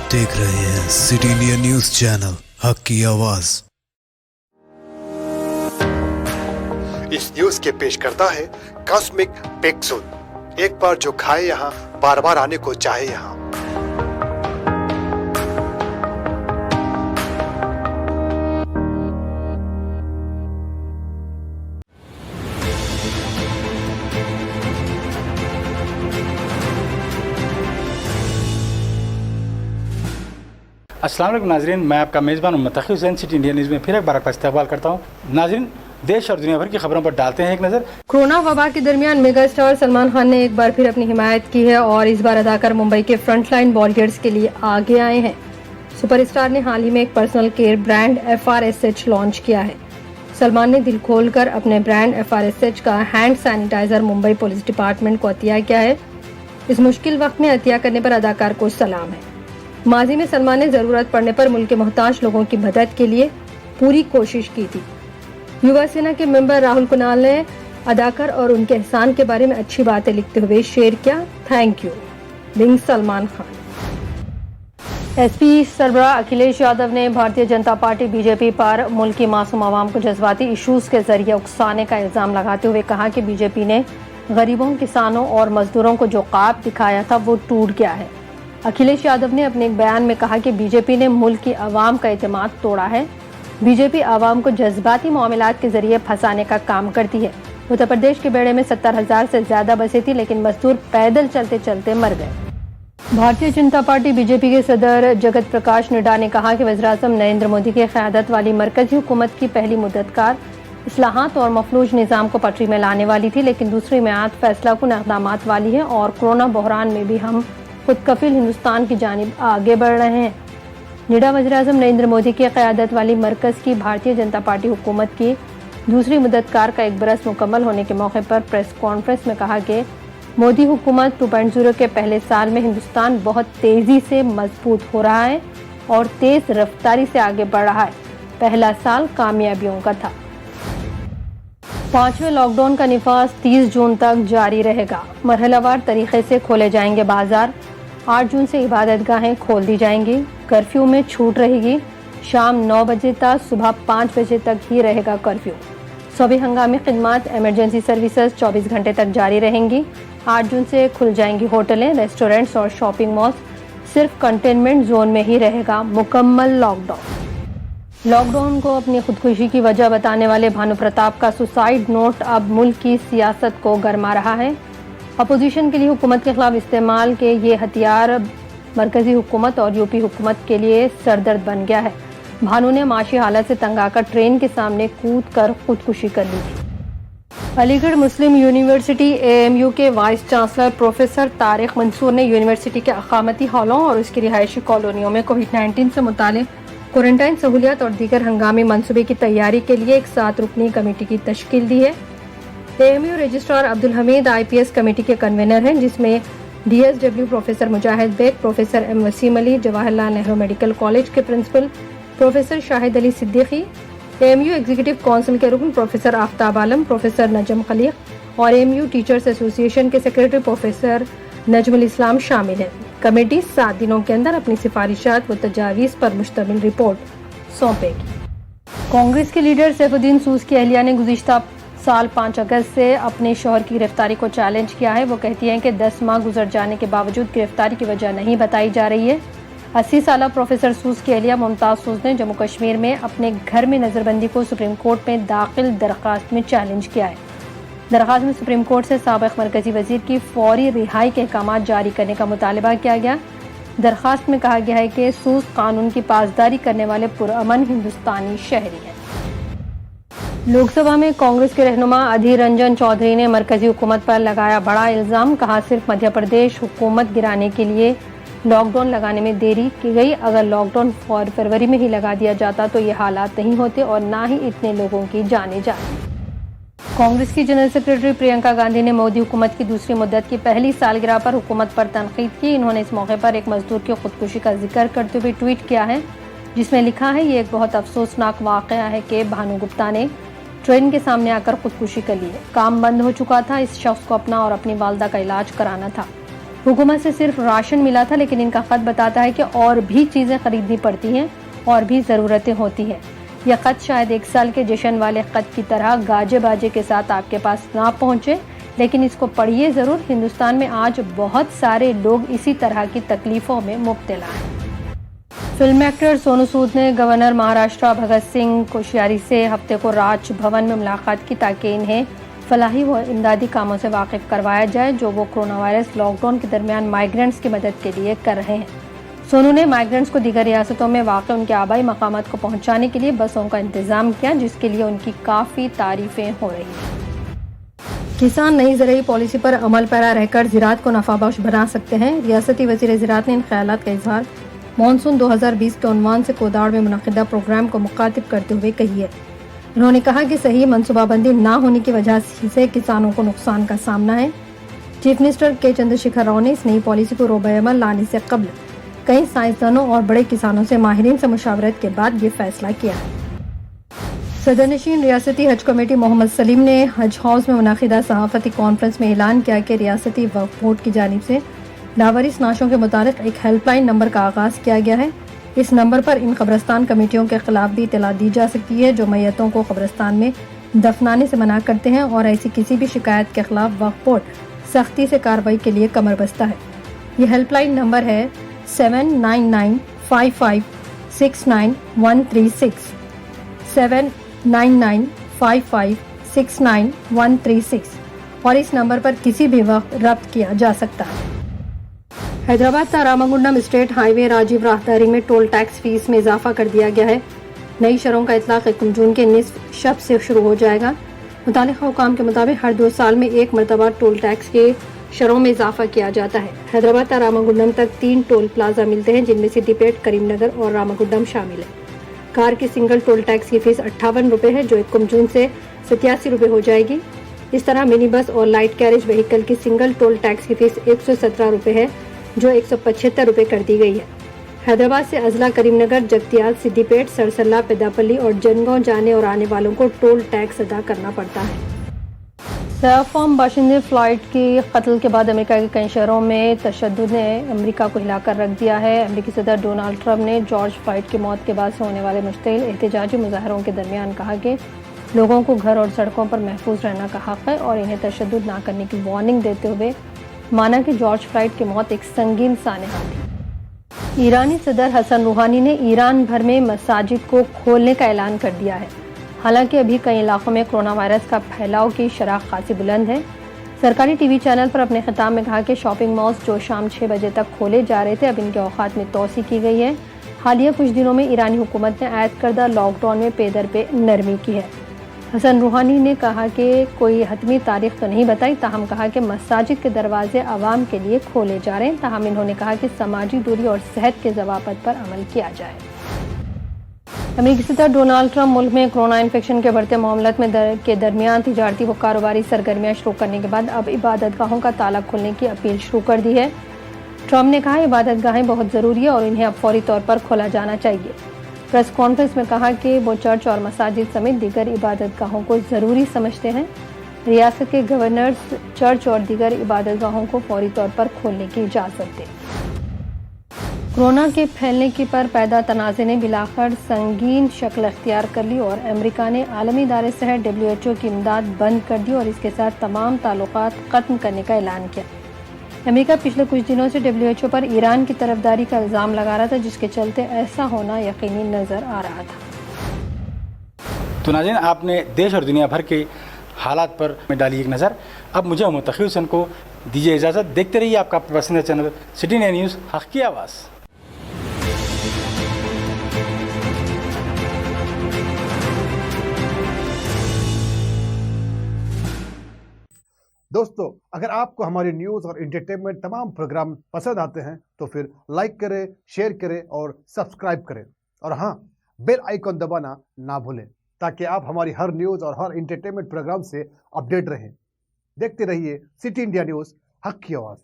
आप देख रहे हैं सिटी इंडिया न्यूज चैनल, हक की आवाज। इस न्यूज के पेश करता है कॉस्मिक पिक्सल। एक बार जो खाए यहाँ, बार बार आने को चाहे यहाँ। अस्सलाम वालेकुम नाज़रीन, मैं आपका मेज़बान Muttaqi Hussain city India news में फिर एक बार आपका इस्तकबाल करता हूँ। नाज़रीन, देश और दुनिया भर की खबरों पर डालते हैं एक नज़र। कोरोना वबा के दरमियान मेगा स्टार सलमान खान ने एक बार फिर अपनी हिमायत की है और इस बार अदाकार मुंबई के फ्रंटलाइन वॉरियर्स के लिए आगे आए हैं। सुपरस्टार ने हाल ही में एक personal care brand FRSH launch किया है। सलमान ने दिल खोलकर अपने ब्रांड FRSH का hand sanitiser Mumbai police department को अतिया किया है। इस मुश्किल वक्त में अतिया करने पर अदाकार को सलाम है। माजी में सलमान ने जरूरत पड़ने पर मुल्क के मोहताज लोगों की मदद के लिए पूरी कोशिश की थी। युवा सेना के मेंबर राहुल कुणाल ने अदाकार और उनके एहसान के बारे में अच्छी बातें लिखते हुए शेयर किया, thank you being Salman Khan. SP सरबराह अखिलेश यादव ने भारतीय जनता पार्टी BJP पर मुल्क की मासूम आवाम को जज्बाती इशूज के जरिए उकसाने का इल्जाम लगाते हुए कहा कि BJP ने गरीबों, किसानों और मजदूरों को जो ख्वाब दिखाया था वो टूट गया है। अखिलेश यादव ने अपने एक बयान में कहा कि BJP ने मुल्क की आवाम का एतमाद तोड़ा है। BJP आवाम को जज्बाती मामलात के जरिए फंसाने का काम करती है। उत्तर प्रदेश के बेड़े में 70,000 से ज्यादा बसें थी, लेकिन मजदूर पैदल चलते चलते मर गए। भारतीय जनता पार्टी BJP के सदर जगत प्रकाश नड्डा ने कहा कि वज़ीर-ए-आज़म नरेंद्र मोदी की क़यादत वाली मरकजी हुकूमत की पहली मुद्दतकार इस्लाहात और मफलूज निज़ाम को पटरी में लाने वाली थी, लेकिन दूसरी मियाद फैसला कुन इक़दामात वाली है और कोरोना बहरान में भी हम खुद कफिल हिंदुस्तान की जानिब आगे बढ़ रहे हैं। नड्डा वज़ीर-ए-आज़म नरेंद्र मोदी की क़यादत वाली मरकज़ की भारतीय जनता पार्टी हुकूमत की दूसरी मुद्दतकार का एक बरस मुकम्मल होने के मौके पर प्रेस कॉन्फ्रेंस में कहा कि मोदी हुकूमत 2.0 के पहले साल में हिंदुस्तान बहुत तेज़ी से मजबूत हो रहा है और तेज़ रफ्तारी से आगे बढ़ रहा है। पहला साल कामयाबियों का था। 5वें लॉकडाउन का निफाज 30 जून तक जारी रहेगा। मरहलावार तरीके से खोले जाएंगे बाजार। 8 जून से इबादतगाहें खोल दी जाएंगी। कर्फ्यू में छूट रहेगी। शाम 9 बजे तक सुबह 5 बजे तक ही रहेगा कर्फ्यू। सभी हंगामी खिदमात एमरजेंसी सर्विसेज 24 घंटे तक जारी रहेंगी। 8 जून से खुल जाएंगी होटलें, रेस्टोरेंट्स और शॉपिंग मॉल्स। सिर्फ कंटेनमेंट जोन में ही रहेगा मुकम्मल लॉकडाउन। लॉकडाउन को अपनी खुदकुशी की वजह बताने वाले भानु प्रताप का सुसाइड नोट अब मुल्क की सियासत को गरमा रहा है। अपोजिशन के लिए हुकूमत के खिलाफ इस्तेमाल के ये हथियार मरकजी हुकूमत और यूपी हुकूमत के लिए सरदर्द बन गया है। भानु ने माशी हालत से तंग आकर ट्रेन के सामने कूद कर खुदकुशी कर ली थी। अलीगढ़ मुस्लिम यूनिवर्सिटी AMU के vice chancellor professor Tariq Mansoor ने यूनिवर्सिटी के अकामती हॉलों और उसकी रिहायशी कॉलोनियों में कोविड-19 से मुतालिक क्वारंटाइन सहूलियत और दीगर हंगामी मंसूबे की तैयारी के लिए एक 7 रुकनी कमेटी की तश्कील दी है। AMU registrar Abdul Hamid IPS committee के कन्वीनर हैं, जिसमें DSW professor Mujahid Beg, professor M Wasim Ali, Jawaharlal Nehru medical college के principal professor Shahid Ali Siddiqui, AMU executive council के रुकन प्रोफेसर आफ्ताब आलम, प्रोफेसर नजम खलीक और AMU टीचर्स एसोसिएशन के सेक्रेटरी प्रोफेसर नजमुल इस्लाम शामिल हैं। कमेटी 7 दिनों के अंदर अपनी सिफारिशात व तजावीज़ पर मुश्तमिल रिपोर्ट सौंपेगी। कांग्रेस के लीडर सैफुद्दीन सूस की अहलिया ने गुज़िश्ता साल 5 अगस्त से अपने शौहर की गिरफ्तारी को चैलेंज किया है। वो कहती हैं कि 10 माह गुजर जाने के बावजूद गिरफ्तारी की वजह नहीं बताई जा रही है। 80 साला प्रोफेसर सूस की अहलिया मुमताज़ सूस ने जम्मू कश्मीर में अपने घर में नज़रबंदी को सुप्रीम कोर्ट में दाखिल दरख्वास्त में चैलेंज किया है। दरख्वास्त में सुप्रीम कोर्ट से साबिक़ मरकजी वजीर की फौरी रिहाई के अहकाम जारी करने का मुतालबा किया गया। दरख्वास्त में कहा गया है कि सूस कानून की पासदारी करने वाले पुरअमन हिंदुस्तानी शहरी हैं। लोकसभा में कांग्रेस के रहनुमा अधीर रंजन चौधरी ने मरकजी हुकूमत पर लगाया बड़ा इल्जाम। कहा, सिर्फ मध्य प्रदेश हुकूमत गिराने के लिए लॉकडाउन लगाने में देरी की गई। अगर लॉकडाउन फरवरी में ही लगा दिया जाता तो ये हालात नहीं होते और ना ही इतने लोगों की जाने जाती। कांग्रेस की जनरल सेक्रेटरी प्रियंका गांधी ने मोदी हुकूमत की दूसरी मुद्दत की पहली सालगिरह पर हुकूमत पर तनकीद की। इन्होंने इस मौके पर एक मजदूर की खुदकुशी का जिक्र करते हुए ट्वीट किया है, जिसमें लिखा है, ये एक बहुत अफसोसनाक वाक़या है कि भानु गुप्ता ने ट्रेन के सामने आकर खुदकुशी कर ली है। काम बंद हो चुका था। इस शख्स को अपना और अपनी वालदा का इलाज कराना था। हुकूमत से सिर्फ राशन मिला था, लेकिन इनका खत बताता है कि और भी चीजें खरीदनी पड़ती हैं और भी जरूरतें होती हैं। यह खत शायद 1 साल के जश्न वाले खत की तरह गाजे बाजे के साथ आपके पास ना पहुंचे, लेकिन इसको पढ़िए जरूर। हिंदुस्तान में आज बहुत सारे लोग इसी तरह की तकलीफों में मुब्तला हैं। फिल्म एक्टर सोनू सूद ने गवर्नर महाराष्ट्र भगत सिंह कोश्यारी से हफ्ते को राज भवन में मुलाकात की ताकि इन्हें फलाही व इमदादी कामों से वाकिफ करवाया जाए जो वो कोरोना वायरस लॉकडाउन के दरमियान माइग्रेंट्स की मदद के लिए कर रहे हैं। सोनू ने माइग्रेंट्स को दीगर रियासतों में वाक़ उनके आबाई मकामात को पहुंचाने के लिए बसों का इंतजाम किया, जिसके लिए उनकी काफ़ी तारीफें हो रही हैं। किसान नई ज़रूरी पॉलिसी पर अमल पैरा रहकर ज़राअत को नफाबख्श बना सकते हैं। रियासती वज़ीर ज़राअत ने इन ख्यालात का इजहार मानसून 2020 के उन्वान से कोदाड़ में मुनक़िदा प्रोग्राम को मुखातिब करते हुए कही है। उन्होंने कहा कि सही मनसूबाबंदी न होने की वजह से किसानों को नुकसान का सामना है। चीफ मिनिस्टर के चंद्रशेखर राव ने इस नई पॉलिसी को रोबे अमल लाने से कबल कई साइंसदानों और बड़े किसानों से माहिरीन से मुशावरत के बाद ये फैसला किया है। सदरनशीन रियासती हज कमेटी मोहम्मद सलीम ने हज हाउस में मुनाकिदा सहाफती कॉन्फ्रेंस में ऐलान किया कि रियासती वक्फ बोर्ड की जानिब से लावारिस नाशों के मुतालिक एक हेल्पलाइन नंबर का आगाज़ किया गया है। इस नंबर पर इन कब्रस्तान कमेटियों के खिलाफ भी इतला दी जा सकती है जो मैयतों को कब्रस्तान में दफनाने से मना करते हैं, और ऐसी किसी भी शिकायत के खिलाफ वक्फ बोर्ड सख्ती से कार्रवाई के लिए कमर बस्ता है। ये हेल्पलाइन नंबर है 79955699136 79955699136 और इस नंबर पर किसी भी वक्त रब्त किया जा सकता है। हैदराबाद ता रामागुंडम स्टेट हाईवे राजीव राहदारी में टोल टैक्स फीस में इजाफा कर दिया गया है। नई शरों का इतलाक 1 जून के निस्फ शब से शुरू हो जाएगा। मुतालिका हुकाम के मुताबिक हर 2 साल में 1 मरतबा टोल टैक्स के शरों में इजाफा किया जाता है। हैदराबाद ता रामागुंडम तक 3 टोल प्लाजा मिलते हैं, जिनमें सिद्दीपेट, करीमनगर और रामागुंडम शामिल है। कार की सिंगल टोल टैक्स की फीस 58 रुपये है, जो 1 जून से 87 रुपये हो जाएगी। इस तरह मिनी बस और लाइट कैरेज व्हीकल की सिंगल टोल टैक्स की फीस 117 रुपये है, जो 175 रुपये कर दी गई है। हैदराबाद से अजला, करीमनगर, जगतियाल, सिद्दीपेट, सरसल्ला, पेदापल्ली और जनगांव जाने और आने वालों को टोल टैक्स अदा करना पड़ता है। सयाफाम बाशिंदे फ्लाइट की कत्ल के बाद अमेरिका के कई शहरों में तशद्दुद ने अमेरिका को हिलाकर रख दिया है। अमेरिकी सदर डोनाल्ड ट्रंप ने जॉर्ज फ्लाइट की मौत के बाद से होने वाले मुश्तिल एहतजाजी मुजाहरों के दरमियान कहा कि लोगों को घर और सड़कों पर महफूज रहना का हक है और इन्हें तशद्दुद ना करने की वार्निंग देते हुए माना कि जॉर्ज फ्लाइट की मौत एक संगीन सानहा थी। ईरानी सदर हसन रूहानी ने ईरान भर में मसाजिद को खोलने का ऐलान कर दिया है। हालांकि अभी कई इलाकों में कोरोना वायरस का फैलाव की शरह खासी बुलंद है। सरकारी टीवी चैनल पर अपने खिताब में कहा कि शॉपिंग मॉल्स जो शाम 6 बजे तक खोले जा रहे थे, अब इनके औकात में तोसी की गई है। हालिया कुछ दिनों में ईरानी हुकूमत ने आयद करदा लॉकडाउन में पे दर पे नरमी की है। हसन रूहानी ने कहा कि कोई हतमी तारीख तो नहीं बताई, ताहम कहा कि मसाजिद के दरवाजे आवाम के लिए खोले जा रहे हैं। ताहम इन्होंने कहा कि समाजी दूरी और सेहत के ज़वाबित पर अमल किया जाए। अमेरिकी सदर डोनाल्ड ट्रंप मुल्क में कोरोना इन्फेक्शन के बढ़ते मामलात में के दरमियान तिजारती व कारोबारी सरगर्मियाँ शुरू करने के बाद अब इबादतगाहों का ताला खोलने की अपील शुरू कर दी है। ट्रंप ने कहा इबादतगाहें बहुत ज़रूरी है और इन्हें अब फौरी तौर पर खोला जाना चाहिए। प्रेस कॉन्फ्रेंस में कहा कि वो चर्च और मसाजिद समेत दीगर इबादतगाहों को ज़रूरी समझते हैं। रियासत के गवर्नर्स चर्च और दीगर इबादतगाहों को फौरी तौर पर खोलने की इजाज़त दें। कोरोना के फैलने की पर पैदा तनाज़े ने बिलाखिर संगीन शक्ल अख्तियार कर ली और अमेरिका ने आलमी इदारे सेहत WHO की इमदाद बंद कर दी और इसके साथ तमाम ताल्लुकात ख़त्म करने का ऐलान किया। अमेरिका पिछले कुछ दिनों से WHO पर ईरान की तरफदारी का इल्ज़ाम लगा रहा था, जिसके चलते ऐसा होना यकीनी नज़र आ रहा था। तो नाज़रीन, आपने देश और दुनिया भर के हालात पर में डाली एक नज़र। अब मुझे मोहम्मद तकी हुसैन को दीजिए इजाज़त। देखते रहिए आपका पसंदीदा चैनल सिटी न्यूज़ हक़ की आवाज़। दोस्तों, अगर आपको हमारी न्यूज़ और एंटरटेनमेंट तमाम प्रोग्राम पसंद आते हैं तो फिर लाइक करें, शेयर करें और सब्सक्राइब करें। और हाँ, बेल आइकॉन दबाना ना भूलें ताकि आप हमारी हर न्यूज़ और हर एंटरटेनमेंट प्रोग्राम से अपडेट रहें। देखते रहिए सिटी इंडिया न्यूज़ हक़ की आवाज़।